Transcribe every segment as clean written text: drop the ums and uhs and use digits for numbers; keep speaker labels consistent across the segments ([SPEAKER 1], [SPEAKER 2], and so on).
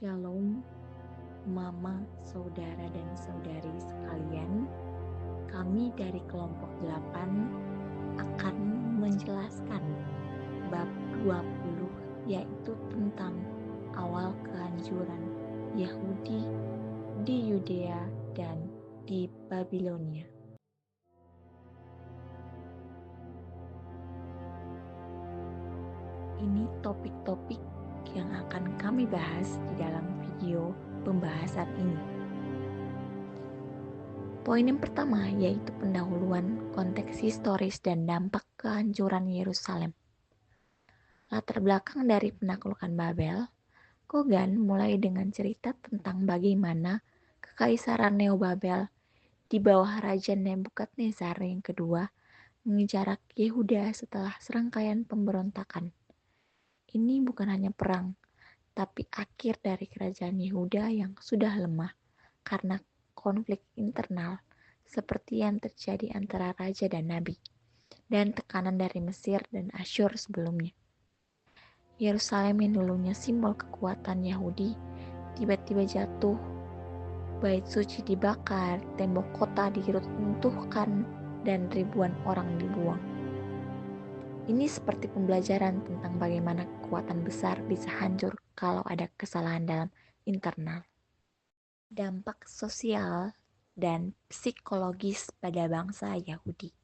[SPEAKER 1] Shalom, Mama, Saudara dan Saudari sekalian. Kami dari kelompok 8 akan menjelaskan bab 20, yaitu tentang awal kehancuran Yahudi di Yudea dan di Babilonia. Ini topik-topik yang akan kami bahas di dalam video pembahasan ini. Poin yang pertama yaitu pendahuluan konteks historis dan dampak kehancuran Yerusalem. Latar belakang dari penaklukan Babel, Kogan mulai dengan cerita tentang bagaimana Kekaisaran Neo-Babel di bawah Raja Nebukadnezar yang kedua mengejarak Yehuda setelah serangkaian pemberontakan. Ini bukan hanya perang, tapi akhir dari kerajaan Yehuda yang sudah lemah karena konflik internal seperti yang terjadi antara raja dan nabi, dan tekanan dari Mesir dan Asyur sebelumnya. Yerusalem yang dulunya simbol kekuatan Yahudi tiba-tiba jatuh, bait suci dibakar, tembok kota diruntuhkan, dan ribuan orang dibuang. Ini seperti pembelajaran tentang bagaimana kekuatan besar bisa hancur kalau ada kesalahan dalam internal. Dampak sosial dan psikologis pada bangsa Yahudi.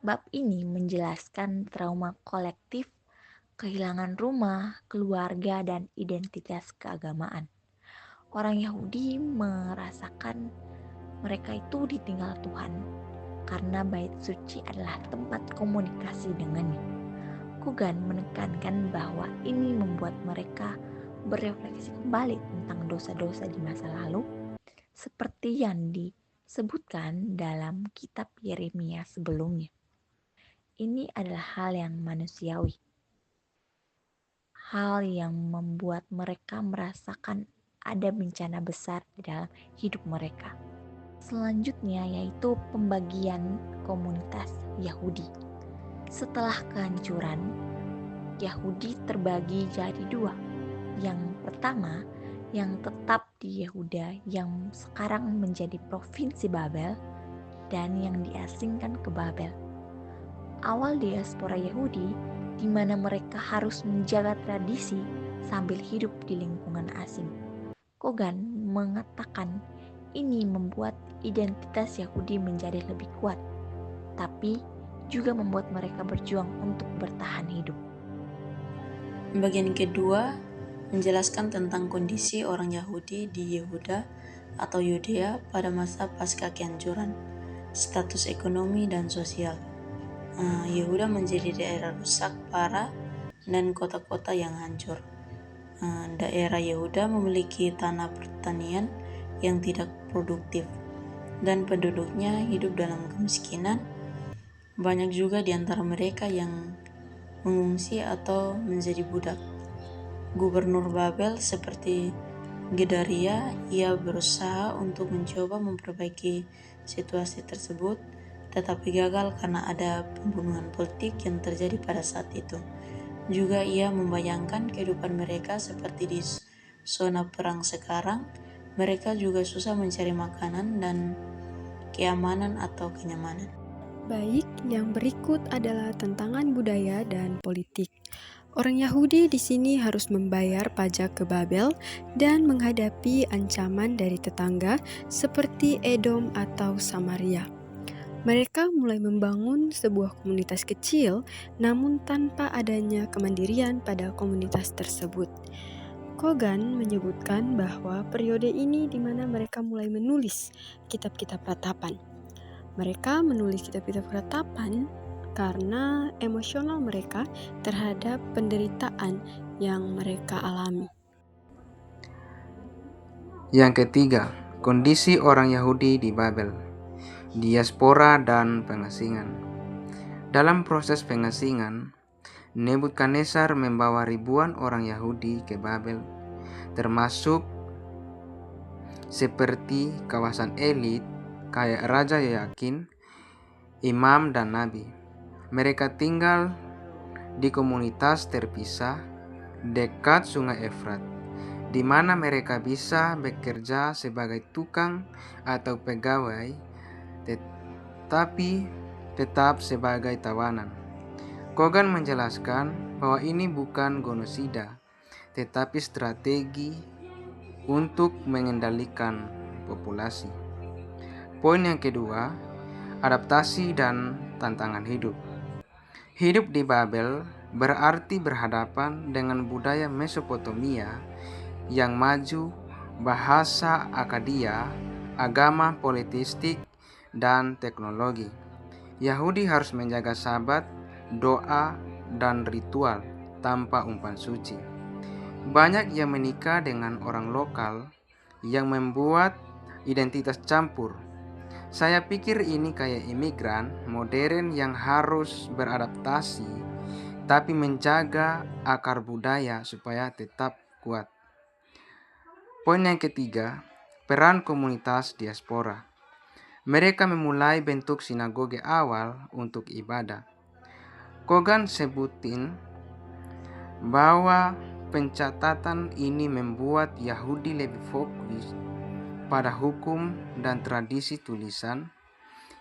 [SPEAKER 1] Bab ini menjelaskan trauma kolektif, kehilangan rumah, keluarga, dan identitas keagamaan. Orang Yahudi merasakan mereka itu ditinggal Tuhan karena bait suci adalah tempat komunikasi dengannya. Kogan menekankan bahwa ini membuat mereka berefleksi kembali tentang dosa-dosa di masa lalu, seperti yang disebutkan dalam kitab Yeremia sebelumnya. Ini adalah hal yang manusiawi, hal yang membuat mereka merasakan ada bencana besar di dalam hidup mereka. Selanjutnya yaitu pembagian komunitas Yahudi. Setelah kehancuran, Yahudi terbagi jadi dua. Yang pertama, yang tetap di Yehuda yang sekarang menjadi provinsi Babel, dan yang diasingkan ke Babel. Awal diaspora Yahudi di mana mereka harus menjaga tradisi sambil hidup di lingkungan asing. Kogan mengatakan ini membuat identitas Yahudi menjadi lebih kuat, tapi juga membuat mereka berjuang untuk bertahan hidup.
[SPEAKER 2] Bagian kedua menjelaskan tentang kondisi orang Yahudi di Yehuda atau Yudea pada masa pasca kehancuran, status ekonomi dan sosial. Yehuda menjadi daerah rusak parah dan kota-kota yang hancur. Daerah Yehuda memiliki tanah pertanian yang tidak produktif dan penduduknya hidup dalam kemiskinan. Banyak juga di antara mereka yang mengungsi atau menjadi budak. Gubernur Babel seperti Gedaria, ia berusaha untuk mencoba memperbaiki situasi tersebut, tetapi gagal karena ada pembunuhan politik yang terjadi pada saat itu. Juga ia membayangkan kehidupan mereka seperti di zona perang sekarang. Mereka juga susah mencari makanan dan keamanan atau kenyamanan.
[SPEAKER 3] Baik, yang berikut adalah tantangan budaya dan politik. Orang Yahudi di sini harus membayar pajak ke Babel dan menghadapi ancaman dari tetangga seperti Edom atau Samaria. Mereka mulai membangun sebuah komunitas kecil, namun tanpa adanya kemandirian pada komunitas tersebut. Kogan menyebutkan bahwa periode ini di mana mereka mulai menulis kitab-kitab ratapan. Mereka menulis kitab-kitab ratapan karena emosional mereka terhadap penderitaan yang mereka alami.
[SPEAKER 4] Yang ketiga, kondisi orang Yahudi di Babel, diaspora dan pengasingan. Dalam proses pengasingan, Nebukadnezar membawa ribuan orang Yahudi ke Babel, termasuk seperti kawasan elit kayak Raja Yakin, imam dan nabi. Mereka tinggal di komunitas terpisah dekat sungai Efrat. di mana mereka bisa bekerja sebagai tukang atau pegawai, tetapi tetap sebagai tawanan. Kogan menjelaskan bahwa ini bukan genosida, tetapi strategi untuk mengendalikan populasi. Poin yang kedua, adaptasi dan tantangan hidup. Hidup di Babel berarti berhadapan dengan budaya Mesopotamia yang maju, bahasa Akadia, agama politistik, dan teknologi. Yahudi harus menjaga sabat, doa, dan ritual tanpa umpan suci. Banyak yang menikah dengan orang lokal yang membuat identitas campur. Saya pikir ini kayak imigran modern yang harus beradaptasi tapi menjaga akar budaya supaya tetap kuat. Poin yang ketiga, peran komunitas diaspora. Mereka memulai bentuk sinagoge awal untuk ibadah. Kogan sebutin bahwa pencatatan ini membuat Yahudi lebih fokus pada hukum dan tradisi tulisan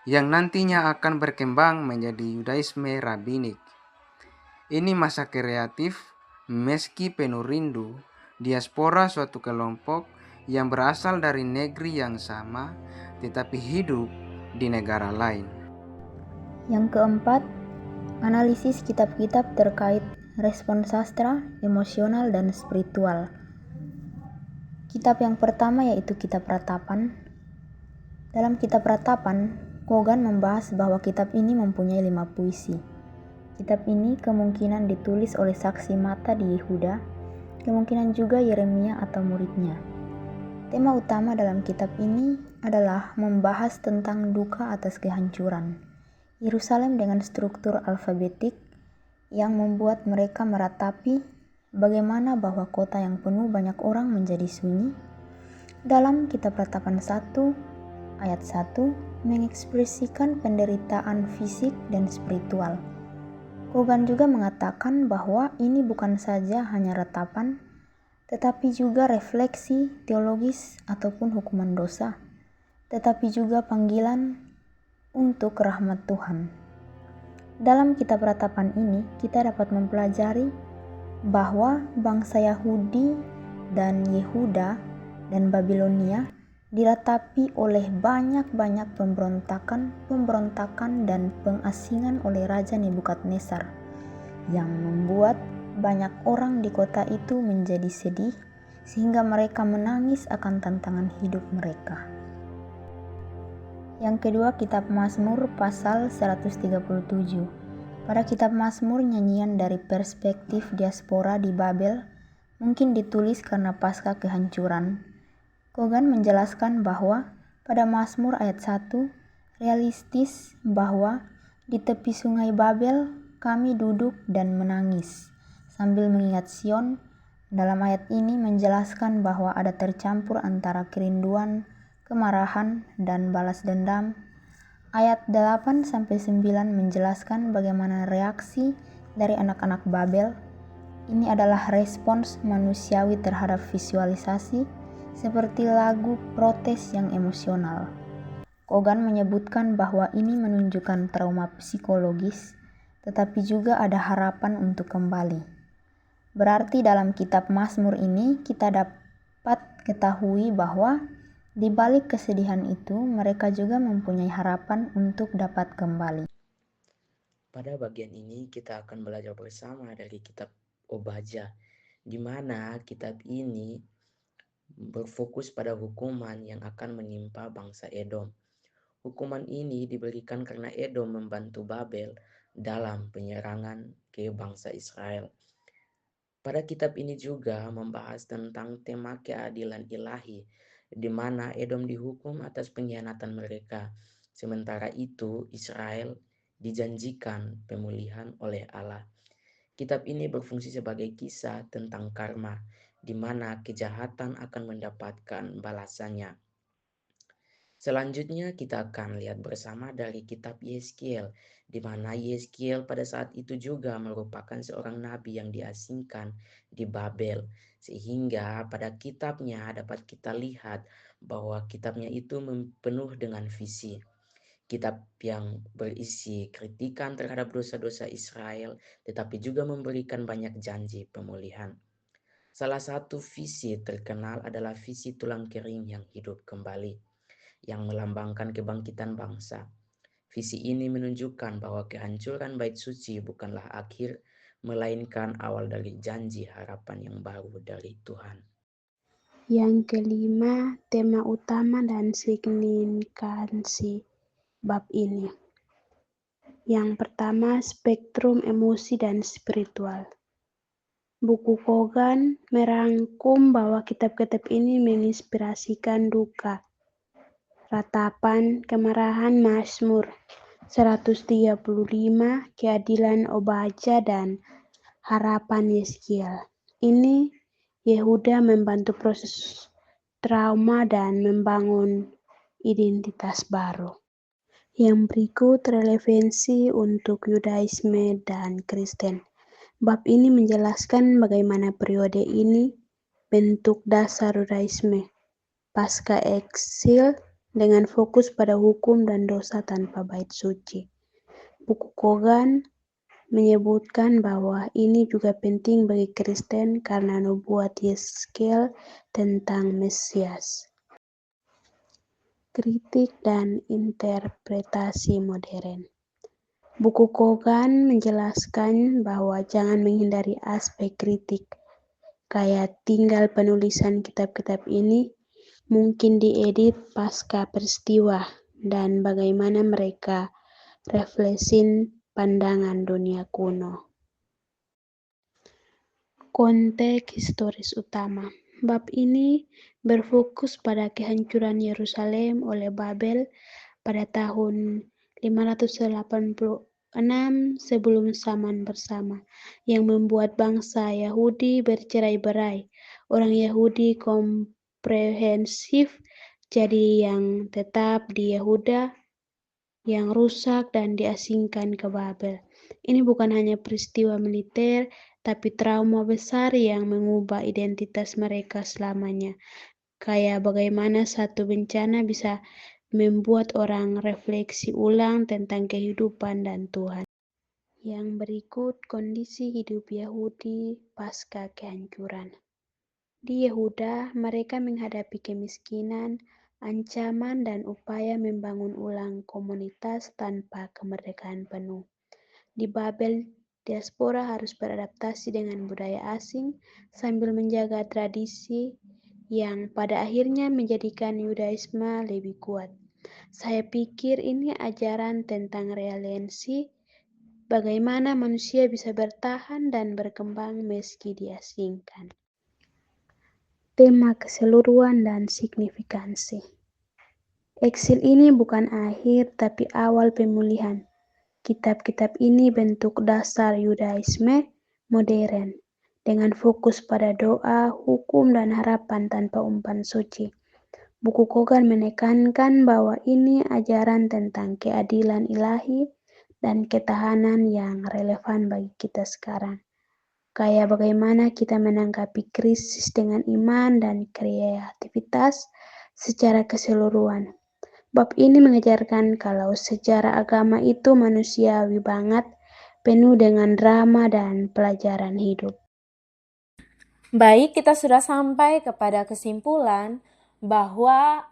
[SPEAKER 4] yang nantinya akan berkembang menjadi Yudaisme rabbinik. Ini masa kreatif meski penuh rindu, diaspora suatu kelompok yang berasal dari negeri yang sama tetapi hidup di negara lain.
[SPEAKER 5] Yang keempat, analisis kitab-kitab terkait respon sastra, emosional, dan spiritual. Kitab yang pertama yaitu Kitab Ratapan. Dalam Kitab Ratapan, Kogan membahas bahwa kitab ini mempunyai 5 puisi. Kitab ini kemungkinan ditulis oleh saksi mata di Yehuda, kemungkinan juga Yeremia atau muridnya. Tema utama dalam kitab ini adalah membahas tentang duka atas kehancuran Yerusalem dengan struktur alfabetik yang membuat mereka meratapi bagaimana bahwa kota yang penuh banyak orang menjadi sunyi. Dalam Kitab Ratapan 1 ayat 1 mengekspresikan penderitaan fisik dan spiritual. Kogan juga mengatakan bahwa ini bukan saja hanya ratapan, tetapi juga refleksi teologis ataupun hukuman dosa, tetapi juga panggilan untuk rahmat Tuhan. Dalam Kitab Ratapan ini, kita dapat mempelajari bahwa bangsa Yahudi dan Yehuda dan Babilonia diratapi oleh banyak-banyak pemberontakan dan pengasingan oleh Raja Nebukadnezar yang membuat banyak orang di kota itu menjadi sedih sehingga mereka menangis akan tantangan hidup mereka. Yang kedua, Kitab Mazmur pasal 137. Pada Kitab Mazmur, nyanyian dari perspektif diaspora di Babel mungkin ditulis karena pasca kehancuran. Kogan menjelaskan bahwa pada Mazmur ayat 1 realistis bahwa di tepi sungai Babel kami duduk dan menangis sambil mengingat Sion. Dalam ayat ini menjelaskan bahwa ada tercampur antara kerinduan, kemarahan, dan balas dendam. Ayat 8-9 menjelaskan bagaimana reaksi dari anak-anak Babel. Ini adalah respons manusiawi terhadap visualisasi seperti lagu protes yang emosional. Kogan menyebutkan bahwa ini menunjukkan trauma psikologis, tetapi juga ada harapan untuk kembali. Berarti dalam kitab Mazmur ini kita dapat ketahui bahwa di balik kesedihan itu, mereka juga mempunyai harapan untuk dapat kembali.
[SPEAKER 6] Pada bagian ini kita akan belajar bersama dari kitab Obadja, di mana kitab ini berfokus pada hukuman yang akan menimpa bangsa Edom. Hukuman ini diberikan karena Edom membantu Babel dalam penyerangan ke bangsa Israel. Pada kitab ini juga membahas tentang tema keadilan ilahi, di mana Edom dihukum atas pengkhianatan mereka. Sementara itu Israel dijanjikan pemulihan oleh Allah. Kitab ini berfungsi sebagai kisah tentang karma, di mana kejahatan akan mendapatkan balasannya. Selanjutnya kita akan lihat bersama dari kitab Yeskiel, di mana Yeskiel pada saat itu juga merupakan seorang nabi yang diasingkan di Babel. Sehingga pada kitabnya dapat kita lihat bahwa kitabnya itu penuh dengan visi. Kitab yang berisi kritikan terhadap dosa-dosa Israel, tetapi juga memberikan banyak janji pemulihan. Salah satu visi terkenal adalah visi tulang kering yang hidup kembali, yang melambangkan kebangkitan bangsa. Visi ini menunjukkan bahwa kehancuran bait suci bukanlah akhir, melainkan awal dari janji harapan yang baru dari Tuhan.
[SPEAKER 7] Yang kelima, tema utama dan signifikansi bab ini. Yang pertama, spektrum emosi dan spiritual. Buku Kogan merangkum bahwa kitab-kitab ini menginspirasikan duka, ratapan, kemarahan Mazmur 135, keadilan Obadya, dan harapan Yeskiel. Ini Yehuda membantu proses trauma dan membangun identitas baru. Yang berikut relevansi untuk Yudaisme dan Kristen. Bab ini menjelaskan bagaimana periode ini bentuk dasar Yudaisme pasca eksil dengan fokus pada hukum dan dosa tanpa bait suci. Buku Kogan menyebutkan bahwa ini juga penting bagi Kristen karena nubuat Yeskiel tentang Mesias. Kritik dan interpretasi modern. Buku Kogan menjelaskan bahwa jangan menghindari aspek kritik, kayak tinggal penulisan kitab-kitab ini mungkin diedit pasca peristiwa dan bagaimana mereka refleksin pandangan dunia kuno. Konteks historis utama. Bab ini berfokus pada kehancuran Yerusalem oleh Babel pada tahun 586 sebelum Zaman Bersama, yang membuat bangsa Yahudi bercerai-berai. Orang Yahudi komprehensif jadi yang tetap di Yehuda, yang rusak dan diasingkan ke Babel. Ini bukan hanya peristiwa militer, tapi trauma besar yang mengubah identitas mereka selamanya. Kayak bagaimana satu bencana bisa membuat orang refleksi ulang tentang kehidupan dan Tuhan. Yang berikut kondisi hidup Yahudi pasca kehancuran. Di Yehuda, mereka menghadapi kemiskinan, ancaman, dan upaya membangun ulang komunitas tanpa kemerdekaan penuh. Di Babel, diaspora harus beradaptasi dengan budaya asing sambil menjaga tradisi yang pada akhirnya menjadikan Yudaisme lebih kuat. Saya pikir ini ajaran tentang resiliensi, bagaimana manusia bisa bertahan dan berkembang meski diasingkan. Tema keseluruhan dan signifikansi. Eksil ini bukan akhir tapi awal pemulihan. Kitab-kitab ini bentuk dasar Yudaisme modern dengan fokus pada doa, hukum, dan harapan tanpa umpan suci. Buku Kogan menekankan bahwa ini ajaran tentang keadilan ilahi dan ketahanan yang relevan bagi kita sekarang. Kayak bagaimana kita menanggapi krisis dengan iman dan kreativitas secara keseluruhan. Bab ini mengajarkan kalau sejarah agama itu manusiawi banget, penuh dengan drama dan pelajaran hidup.
[SPEAKER 2] Baik, kita sudah sampai kepada kesimpulan bahwa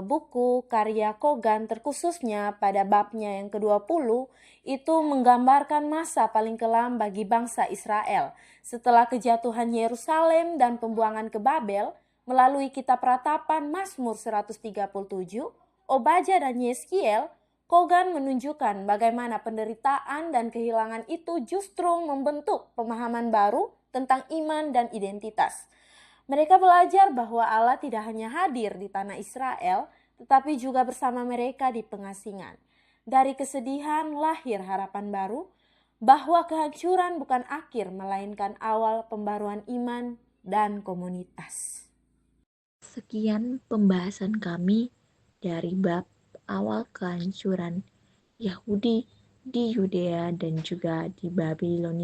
[SPEAKER 2] buku karya Kogan terkhususnya pada babnya yang ke-20 itu menggambarkan masa paling kelam bagi bangsa Israel setelah kejatuhan Yerusalem dan pembuangan ke Babel. Melalui kitab ratapan Mazmur 137, Obadya dan Yeskiel, Kogan menunjukkan bagaimana penderitaan dan kehilangan itu justru membentuk pemahaman baru tentang iman dan identitas. Mereka belajar bahwa Allah tidak hanya hadir di tanah Israel, tetapi juga bersama mereka di pengasingan. Dari kesedihan lahir harapan baru, bahwa kehancuran bukan akhir, melainkan awal pembaruan iman dan komunitas.
[SPEAKER 1] Sekian pembahasan kami dari bab awal kehancuran Yahudi di Yudea dan juga di Babilonia.